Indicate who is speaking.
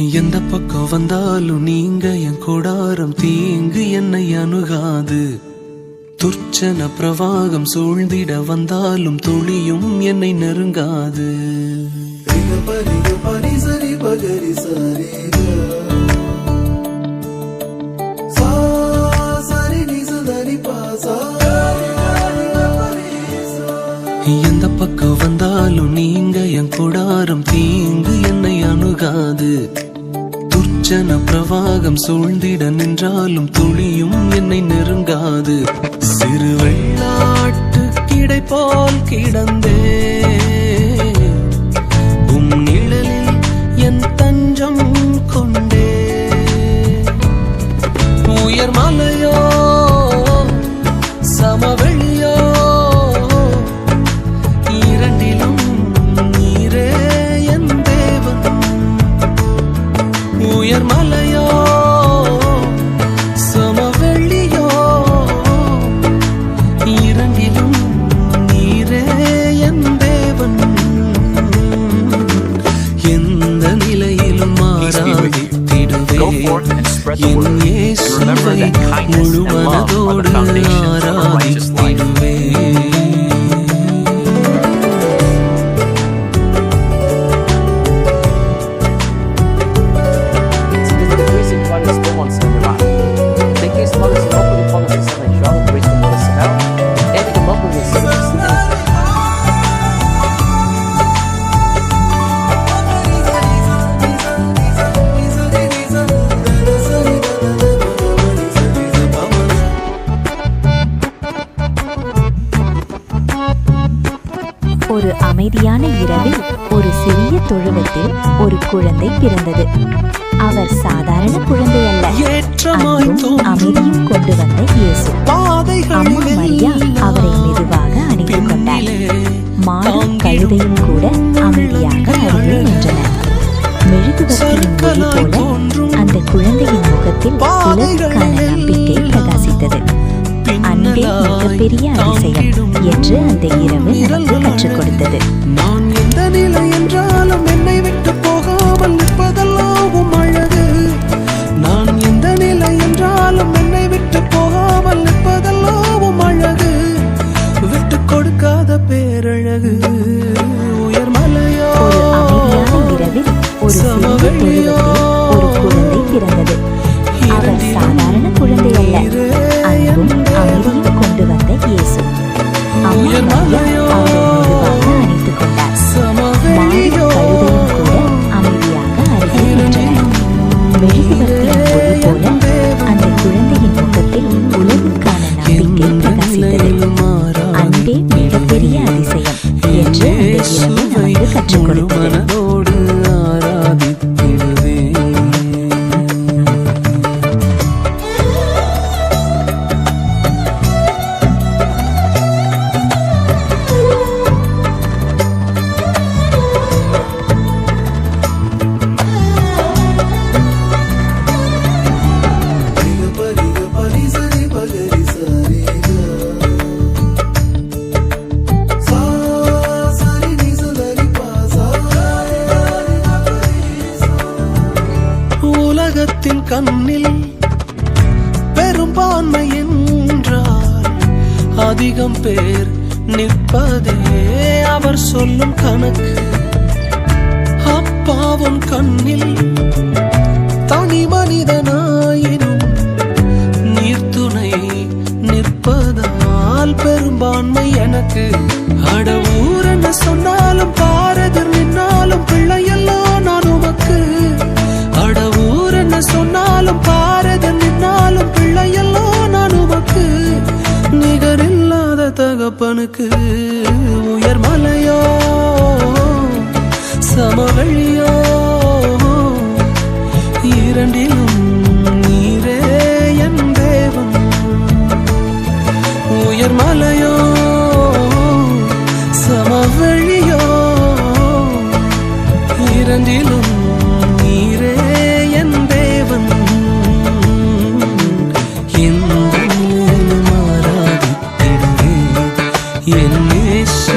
Speaker 1: எந்த பக்கம் வந்தாலும் நீங்க என் கொடாரம் தீங்கு என்னை அணுகாது. துர்ச்சன பிரவாகம் சூழ்ந்திட வந்தாலும் துளியும் என்னை நெருங்காது. எந்த பக்கம் வந்தாலும் நீங்க என் கொடாரம் தீங்கு என்னை அணுகாது. துர்ச்சன பிரவாகம் சூழ்ந்திட நின்றாலும் துளியும் என்னை நெருங்காது. சிறு வெள்ளாட்டு கிடை போல் கிடந்தே உம் நிழலில் என் தஞ்சம் கொண்டே. உயர் மலையோ சமவெளியோ இரண்டிலும் நீரே என் தேவன். உயர் மலையோ சமவெளியோ இரண்டிலும் நீரே என் தேவன். எந்த நிலையிலும் மாறாதிடுவேன் என் இயேசுவை முழு மனதோடு ஆராதித்திடுவேன்.
Speaker 2: ஒரு அமைதியான இரவில் ஒரு சிறிய தொழுவத்தில் ஒரு குழந்தை பிறந்தது. அவர் சாதாரண குழந்தை அல்ல, அன்பும் அமைதியும் கொண்டு வந்த இயேசு. அம்மா மரியா அவரை மெதுவாக அணைத்துக் கொண்டார். மாடும் கழுதையும் கூட அமைதியாக அருகே நின்றன. மெழுகுவர்த்தியின் ஒளி போல அந்த குழந்தையின் முகத்தில் உலகுக்கான நம்பிக்கை பிரகாசித்தது. அன்பே மிகப்பெரிய அதிசயம் என்று அந்த இரவு நமக்கு கற்றுக் கொடுத்தது.
Speaker 1: நான் எந்த நிலை என்றாலும் என்னை விட்டு போகாமல் நிற்பதெல்லாம் அழகு. நான் எந்த நிலை என்றாலும் என்னை விட்டு போகாமல் நிற்பதெல்லாம் அழகு. விட்டு கொடுக்காத பேரழகு. உயர் மலையோ
Speaker 2: ஒரு அமைதியான இரவில் ஒரு சிறிய தொழுவத்தில் ஒரு குழந்தை பிறந்தது. அவர் சாதாரண குழந்தை அல்ல, அன்பும் அமைதியும் கொண்டு வந்த இயேசு. அம்மா மரியா அவரை மெதுவாக அணைத்துக் கொண்டார். மாடும் கழுதையும் கூட அமைதியாக அருகே நின்றன. மெழுகுவர்த்தியின் ஒளி போல அந்த குழந்தையின் முகத்தில் உலகுக்கான நம்பிக்கை பிரகாசித்தது. அன்பே மிகப்பெரிய அதிசயம் என்று அந்த இரவு நமக்கு கற்றுக் கொடுத்தது. உலகத்தின் கண்ணில் பெரும்பான்மை என்றால் அதிகம் பேர் நிற்பதே அவர் சொல்லும் கணக்கு. அப்பாவும் கண்ணில் தனி மனிதனாயினும் நீர்த்துணை நிற்பதால் பெரும்பான்மை எனக்கு. அட ஊர் என்ன சொன்னாலும் பாரதர் நின்னாலும் பிள்ளையெல்லாம் நான் உமக்கு. அட ஊர் என்ன சொன்னாலும் பாரதர் நின்னாலும் பிள்ளையெல்லாம் நான் உமக்கு. நிகரில்லாத தகப்பனுக்கு. உயர் மலையோ சமவெளியோ இரண்டிலும் நீரே என் தேவன். உயர் மலையோ சமவெளியோ இரண்டிலும் நீரே என் தேவன். எந்த மாறாதிடுவேன் என் இயேசு